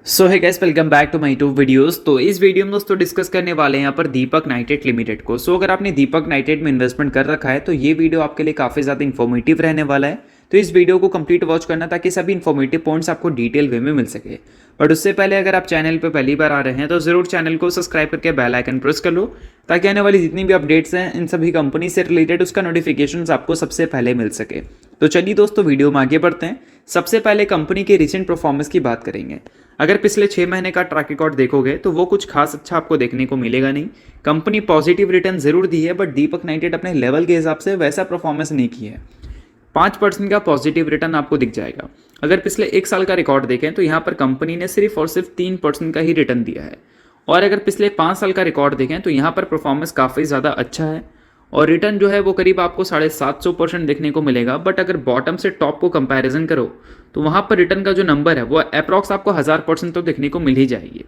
सो है guys, welcome back to my to videos. तो इस वीडियो में दोस्तों डिस्कस करने वाले हैं यहाँ पर दीपक नाइट्रेट लिमिटेड को। अगर आपने दीपक नाइट्रेट में इन्वेस्टमेंट कर रखा है तो ये वीडियो आपके लिए काफ़ी ज़्यादा इन्फॉर्मेटिव रहने वाला है। तो इस वीडियो को कंप्लीट वॉच करना ताकि सभी इन्फॉर्मेटिव पॉइंट्स आपको डिटेल वे में मिल सके। बट उससे पहले अगर आप चैनल पर पहली बार आ रहे हैं तो ज़रूर चैनल को सब्सक्राइब करके बेल आइकन प्रेस कर लो ताकि आने वाली जितनी भी अपडेट्स हैं इन सभी कंपनी से रिलेटेड उसका नोटिफिकेशन आपको सबसे पहले मिल सके। तो चलिए दोस्तों वीडियो में आगे बढ़ते हैं। सबसे पहले कंपनी के रिसेंट परफॉर्मेंस की बात करेंगे। अगर पिछले 6 महीने का ट्रैक रिकॉर्ड देखोगे तो वो कुछ खास अच्छा आपको देखने को मिलेगा नहीं। कंपनी पॉजिटिव रिटर्न जरूर दी है बट दीपक नाइट्रेट अपने लेवल के हिसाब से वैसा परफॉर्मेंस नहीं की है। 5% का पॉजिटिव रिटर्न आपको दिख जाएगा। अगर पिछले 1 साल का रिकॉर्ड देखें तो यहाँ पर कंपनी ने सिर्फ और सिर्फ 3% का ही रिटर्न दिया है। और अगर पिछले 5 साल का रिकॉर्ड देखें तो यहाँ पर परफॉर्मेंस काफ़ी ज़्यादा अच्छा है और रिटर्न जो है वो करीब आपको 750% देखने को मिलेगा। बट अगर बॉटम से टॉप को कंपैरिजन करो तो वहाँ पर रिटर्न का जो नंबर है वो अप्रॉक्स आपको 1000% तो देखने को मिल ही जाएगी।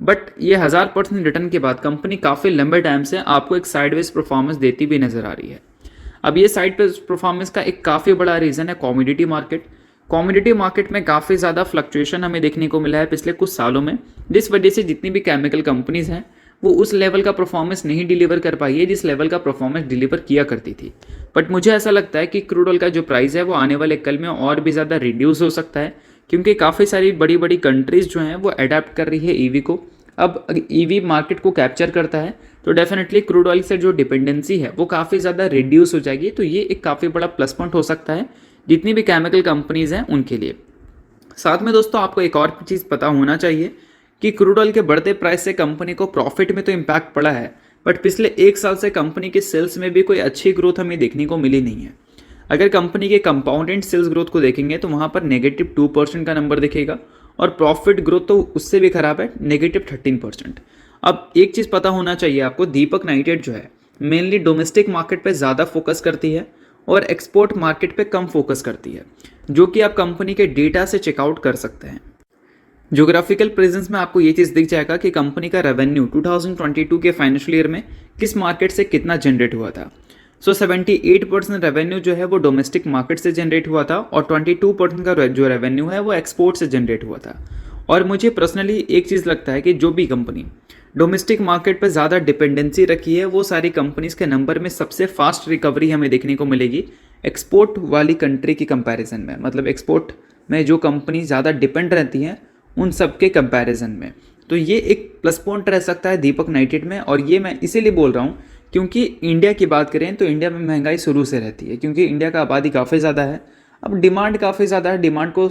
बट ये 1000% रिटर्न के बाद कंपनी काफ़ी लंबे टाइम से आपको एक साइडवेज परफॉर्मेंस देती भी नजर आ रही है। अब ये साइड पे परफॉर्मेंस का एक काफ़ी बड़ा रीज़न है कमोडिटी मार्केट। कमोडिटी मार्केट में काफ़ी ज़्यादा फ्लक्चुएशन हमें देखने को मिला है पिछले कुछ सालों में, जिस वजह से जितनी भी केमिकल कंपनीज हैं वो उस लेवल का परफॉर्मेंस नहीं डिलीवर कर पाई है जिस लेवल का परफॉर्मेंस डिलीवर किया करती थी। बट मुझे ऐसा लगता है कि क्रूड ऑयल का जो प्राइस है वो आने वाले कल में और भी ज़्यादा रिड्यूस हो सकता है क्योंकि काफ़ी सारी बड़ी बड़ी कंट्रीज़ जो हैं वो अडेप्ट कर रही है ईवी को। अब ईवी मार्केट को कैप्चर करता है तो डेफिनेटली क्रूड ऑयल से जो डिपेंडेंसी है वो काफ़ी ज़्यादा रिड्यूस हो जाएगी। तो ये एक काफ़ी बड़ा प्लस पॉइंट हो सकता है जितनी भी केमिकल कंपनीज़ हैं उनके लिए। साथ में दोस्तों आपको एक और चीज़ पता होना चाहिए कि क्रूड ऑयल के बढ़ते प्राइस से कंपनी को प्रॉफिट में तो इम्पैक्ट पड़ा है बट पिछले 1 साल से कंपनी के सेल्स में भी कोई अच्छी ग्रोथ हमें देखने को मिली नहीं है। अगर कंपनी के कंपाउंडेड सेल्स ग्रोथ को देखेंगे तो वहाँ पर -2% का नंबर दिखेगा और प्रॉफिट ग्रोथ तो उससे भी खराब है, -13%। अब एक चीज़ पता होना चाहिए आपको, दीपक नाइट्रेट जो है मेनली डोमेस्टिक मार्केट पे ज़्यादा फोकस करती है और एक्सपोर्ट मार्केट पे कम फोकस करती है, जो कि आप कंपनी के डेटा से चेकआउट कर सकते हैं। ज्योग्राफिकल प्रेजेंस में आपको ये चीज़ दिख जाएगा कि कंपनी का रेवेन्यू 2022 के फाइनेंशियल ईयर में किस मार्केट से कितना जनरेट हुआ था। 78% रेवेन्यू जो है वो डोमेस्टिक मार्केट से जनरेट हुआ था और 22% का जो रेवेन्यू है वो एक्सपोर्ट से जनरेट हुआ था। और मुझे पर्सनली एक चीज़ लगता है कि जो भी कंपनी डोमेस्टिक मार्केट पर ज़्यादा डिपेंडेंसी रखी है वो सारी कंपनीज के नंबर में सबसे फास्ट रिकवरी हमें देखने को मिलेगी एक्सपोर्ट वाली कंट्री की कंपैरिजन में। मतलब एक्सपोर्ट में जो कंपनी ज़्यादा डिपेंड रहती हैं उन सब के कंपैरिजन में। तो ये एक प्लस पॉइंट रह सकता है दीपक नाइट्रेट में। और ये मैं इसीलिए बोल रहा हूँ क्योंकि इंडिया की बात करें तो इंडिया में महंगाई शुरू से रहती है क्योंकि इंडिया का आबादी काफ़ी ज़्यादा है। अब डिमांड काफ़ी ज़्यादा है, डिमांड को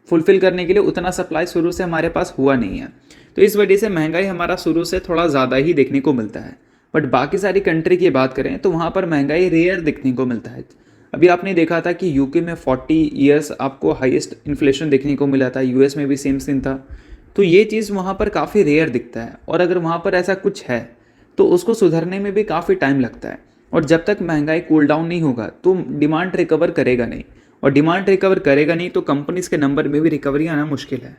फुलफिल करने के लिए उतना सप्लाई शुरू से हमारे पास हुआ नहीं है। तो इस वजह से महंगाई हमारा शुरू से थोड़ा ज़्यादा ही देखने को मिलता है। बट बाकी सारी कंट्री की बात करें तो वहाँ पर महंगाई रेयर देखने को मिलता है। अभी आपने देखा था कि यूके में 40 ईयर्स आपको हाईएस्ट इन्फ्लेशन देखने को मिला था, यूएस में भी सेम सीन था। तो ये चीज़ वहाँ पर काफ़ी रेयर दिखता है और अगर वहाँ पर ऐसा कुछ है तो उसको सुधरने में भी काफ़ी टाइम लगता है। और जब तक महंगाई कूल डाउन नहीं होगा तो डिमांड रिकवर करेगा नहीं, और डिमांड रिकवर करेगा नहीं तो कंपनीज के नंबर में भी रिकवरी आना मुश्किल है।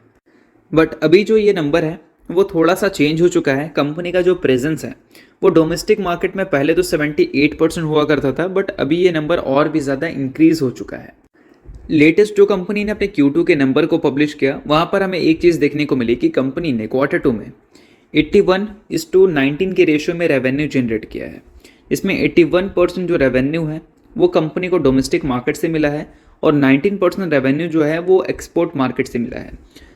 बट अभी जो ये नंबर है वो थोड़ा सा चेंज हो चुका है। कंपनी का जो प्रेजेंस है वो डोमेस्टिक मार्केट में पहले तो 78% हुआ करता था बट अभी ये नंबर और भी ज़्यादा इंक्रीज हो चुका है। लेटेस्ट जो कंपनी ने अपने Q2 के नंबर को पब्लिश किया वहाँ पर हमें एक चीज़ देखने को मिली कि कंपनी ने Q2 में 81:19 के रेशियो में रेवेन्यू जनरेट किया है। इसमें 81% जो रेवेन्यू है वो कंपनी को डोमेस्टिक मार्केट से मिला है और 19% रेवेन्यू जो है वो एक्सपोर्ट मार्केट से मिला है।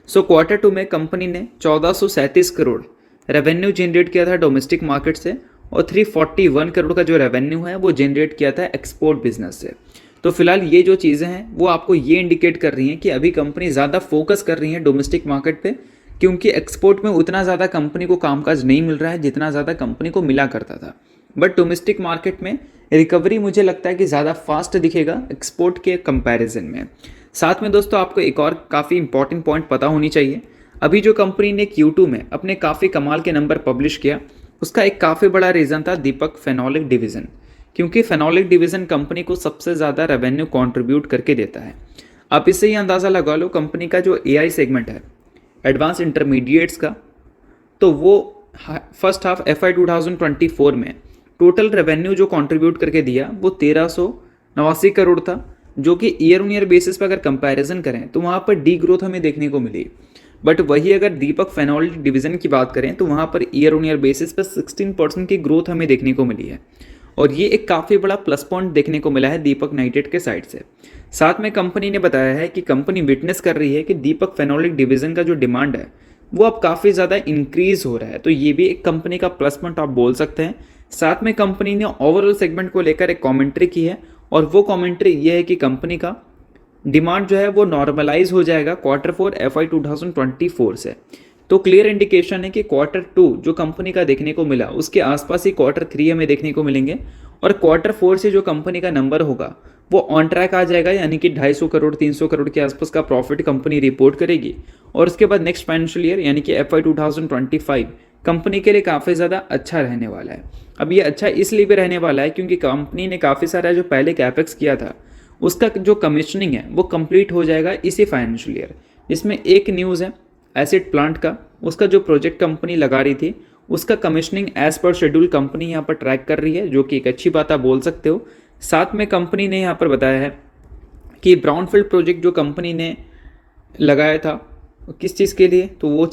Q2 में कंपनी ने 1437 करोड़ रेवेन्यू जनरेट किया था डोमेस्टिक मार्केट से और 341 करोड़ का जो रेवेन्यू है वो जनरेट किया था एक्सपोर्ट बिजनेस से। तो फिलहाल ये जो चीज़ें हैं वो आपको ये इंडिकेट कर रही हैं कि अभी कंपनी ज़्यादा फोकस कर रही है डोमेस्टिक मार्केट पे क्योंकि एक्सपोर्ट में उतना ज़्यादा कंपनी को कामकाज नहीं मिल रहा है जितना ज़्यादा कंपनी को मिला करता था। बट डोमेस्टिक मार्केट में रिकवरी मुझे लगता है कि ज़्यादा फास्ट दिखेगा एक्सपोर्ट के कंपैरिजन में। साथ में दोस्तों आपको एक और काफ़ी इंपॉर्टेंट पॉइंट पता होनी चाहिए। अभी जो कंपनी ने Q2 में अपने काफ़ी कमाल के नंबर पब्लिश किया उसका एक काफ़ी बड़ा रीज़न था दीपक फेनोलिक डिवीज़न, क्योंकि फेनोलिक डिवीज़न कंपनी को सबसे ज़्यादा रेवेन्यू कंट्रीब्यूट करके देता है। आप इससे ही अंदाज़ा लगा लो कंपनी का जो AI सेगमेंट है एडवांस इंटरमीडिएट्स का, तो वो फर्स्ट हाफ FY 2024 में टोटल रेवेन्यू जो कंट्रीब्यूट करके दिया वो 1389 करोड़ था, जो कि ईयर ऑन ईयर बेसिस पर अगर कंपैरिजन करें तो वहाँ पर डी ग्रोथ हमें देखने को मिली। बट वही अगर दीपक फेनोलिक डिवीज़न की बात करें तो वहाँ per year on year basis पर 16% की ग्रोथ हमें देखने को मिली है और ये एक काफ़ी बड़ा प्लस पॉइंट देखने को मिला है दीपक नाइट्रेट के साइड से। साथ में कंपनी ने बताया है कि कंपनी विटनेस कर रही है कि दीपक फेनोलिक डिवीज़न का जो डिमांड है वो अब काफ़ी ज़्यादा इंक्रीज हो रहा है, तो ये भी एक कंपनी का प्लस पॉइंट आप बोल सकते हैं। साथ में कंपनी ने ओवरऑल सेगमेंट को लेकर एक कमेंट्री की है और वो कमेंट्री ये है कि कंपनी का डिमांड जो है वो नॉर्मलाइज हो जाएगा Q4 FY 2024 से। तो क्लियर इंडिकेशन है कि Q2 जो कंपनी का देखने को मिला उसके आसपास ही Q3 हमें देखने को मिलेंगे और Q4 से जो कंपनी का नंबर होगा वो ऑन ट्रैक आ जाएगा, यानी कि 250 करोड़ 300 करोड़ के आसपास का प्रॉफिट कंपनी रिपोर्ट करेगी और उसके बाद नेक्स्ट फाइनेंशियल ईयर यानी कि FY 2025 कंपनी के लिए काफ़ी ज़्यादा अच्छा रहने वाला है। अब ये अच्छा इसलिए भी रहने वाला है क्योंकि कंपनी ने काफ़ी सारा जो पहले कैपेक्स किया था उसका जो कमीशनिंग है वो कंप्लीट हो जाएगा इसी फाइनेंशियल ईयर। जिसमें एक न्यूज़ है एसिड प्लांट का, उसका जो प्रोजेक्ट कंपनी लगा रही थी उसका commissioning as per schedule company यहाँ पर ट्रैक कर रही है, जो कि एक अच्छी बात आप बोल सकते हो। साथ में कंपनी ने यहाँ पर बताया है कि ब्राउनफील्ड प्रोजेक्ट जो कंपनी ने लगाया था किस चीज़ के लिए, तो वो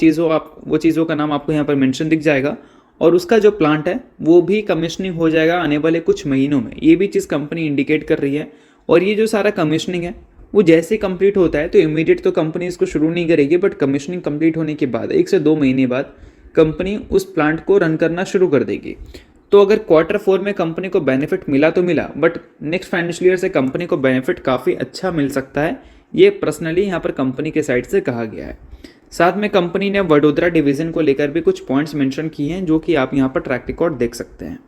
चीज़ों का नाम आपको यहाँ पर मेंशन दिख जाएगा और उसका जो प्लांट है वो भी कमीशनिंग हो जाएगा आने वाले कुछ महीनों में। ये भी चीज़ कंपनी इंडिकेट कर रही है और ये जो सारा कमीशनिंग है वो जैसे कंप्लीट होता है तो इमीडिएट तो कंपनी इसको शुरू नहीं करेगी, बट कमीशनिंग कंप्लीट होने के बाद 1 से 2 महीने बाद कंपनी उस प्लांट को रन करना शुरू कर देगी। तो अगर Q4 में कंपनी को बेनिफिट मिला तो मिला, बट नेक्स्ट फाइनेंशियल ईयर से कंपनी को बेनिफिट काफ़ी अच्छा मिल सकता है, ये पर्सनली यहाँ पर कंपनी के साइड से कहा गया है। साथ में कंपनी ने वडोदरा डिवीज़न को लेकर भी कुछ पॉइंट्स मेंशन किए हैं जो कि आप यहाँ पर ट्रैक रिकॉर्ड देख सकते हैं।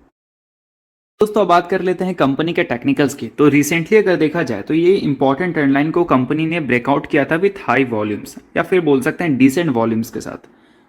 दोस्तों अब बात कर लेते हैं कंपनी के टेक्निकल्स की। तो रिसेंटली अगर देखा जाए तो ये इंपॉर्टेंट ट्रेंड लाइन को कंपनी ने ब्रेकआउट किया था विथ हाई वॉल्यूम्स या फिर बोल सकते हैं डिसेंट वॉल्यूम्स के साथ,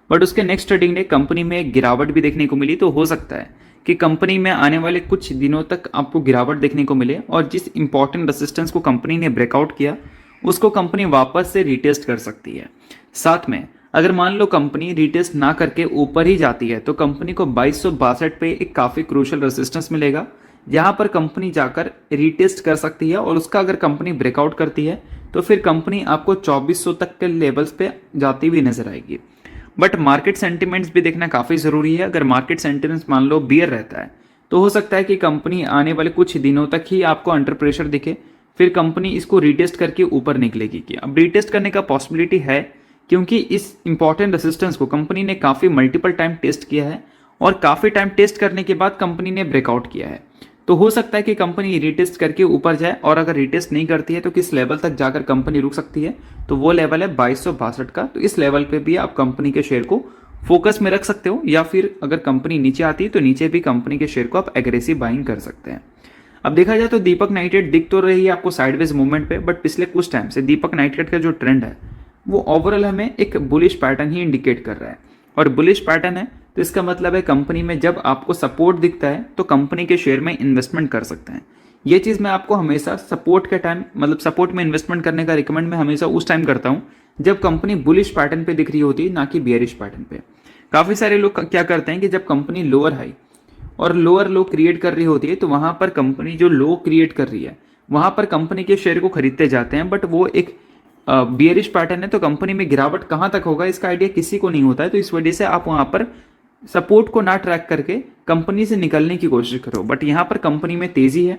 बट उसके नेक्स्ट ट्रेडिंग डे कंपनी में एक गिरावट भी देखने को मिली। तो हो सकता है कि कंपनी में आने वाले कुछ दिनों तक आपको गिरावट देखने को मिले और जिस इंपॉर्टेंट रेसिस्टेंस को कंपनी ने ब्रेकआउट किया उसको कंपनी वापस से रिटेस्ट कर सकती है। साथ में अगर मान लो कंपनी रिटेस्ट ना करके ऊपर ही जाती है तो कंपनी को 2262 पे एक काफ़ी क्रूशल रेसिस्टेंस मिलेगा जहां पर कंपनी जाकर रिटेस्ट कर सकती है और उसका अगर कंपनी ब्रेकआउट करती है तो फिर कंपनी आपको 2400 तक के लेवल्स पे जाती हुई नजर आएगी। बट मार्केट सेंटिमेंट्स भी देखना काफ़ी ज़रूरी है। अगर मार्केट सेंटिमेंट्स मान लो बियर रहता है तो हो सकता है कि कंपनी आने वाले कुछ दिनों तक ही आपको अंडर प्रेशर दिखे, फिर कंपनी इसको रिटेस्ट करके ऊपर निकलेगी। कि अब रिटेस्ट करने का पॉसिबिलिटी है क्योंकि इस इंपॉर्टेंट रेसिस्टेंस को कंपनी ने काफ़ी मल्टीपल टाइम टेस्ट किया है और काफ़ी टाइम टेस्ट करने के बाद कंपनी ने ब्रेकआउट किया है। तो हो सकता है कि कंपनी रिटेस्ट करके ऊपर जाए और अगर रिटेस्ट नहीं करती है तो किस लेवल तक जाकर कंपनी रुक सकती है, तो वो लेवल है 2262 का। तो इस लेवल पे भी आप कंपनी के शेयर को फोकस में रख सकते हो या फिर अगर कंपनी नीचे आती है तो नीचे भी कंपनी के शेयर को आप एग्रेसिव बाइंग कर सकते हैं। अब देखा जाए तो दीपक नाइट्रेट दिख तो रही है आपको साइडवेज मूवमेंट पे, बट पिछले कुछ टाइम से दीपक नाइट्रेट का जो ट्रेंड है वो ओवरऑल हमें एक बुलिश पैटर्न ही इंडिकेट कर रहा है। और बुलिश पैटर्न है तो इसका मतलब है कंपनी में जब आपको सपोर्ट दिखता है तो कंपनी के शेयर में इन्वेस्टमेंट कर सकते हैं। ये चीज़ मैं आपको हमेशा सपोर्ट के टाइम मतलब सपोर्ट में इन्वेस्टमेंट करने का रिकमेंड मैं हमेशा उस टाइम करता हूँ जब कंपनी बुलिश पैटर्न पे दिख रही होती है, ना कि बियरिश पैटर्न पे। काफ़ी सारे लोग क्या करते हैं कि जब कंपनी लोअर हाई और लोअर लो क्रिएट कर रही होती है तो वहाँ पर कंपनी जो लो क्रिएट कर रही है वहाँ पर कंपनी के शेयर को खरीदते जाते हैं, बट वो एक बियरिश पैटर्न है तो कंपनी में गिरावट कहाँ तक होगा इसका आइडिया किसी को नहीं होता है। तो इस वजह से आप वहाँ पर सपोर्ट को ना ट्रैक करके कंपनी से निकलने की कोशिश करो। बट यहाँ पर कंपनी में तेज़ी है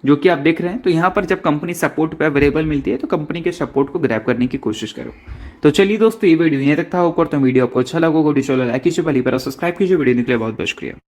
जो कि आप देख रहे हैं, तो यहाँ पर जब कंपनी सपोर्ट पे अवेलेबल मिलती है तो कंपनी के सपोर्ट को ग्रैब करने की कोशिश करो। तो चलिए दोस्तों ये वीडियो यहीं तक था। ऊपर तो वीडियो आपको अच्छा लगा वीडियो लाइक कीजिए, पहली बार सब्सक्राइब कीजिए। वीडियो निकले बहुत बहुत शुक्रिया।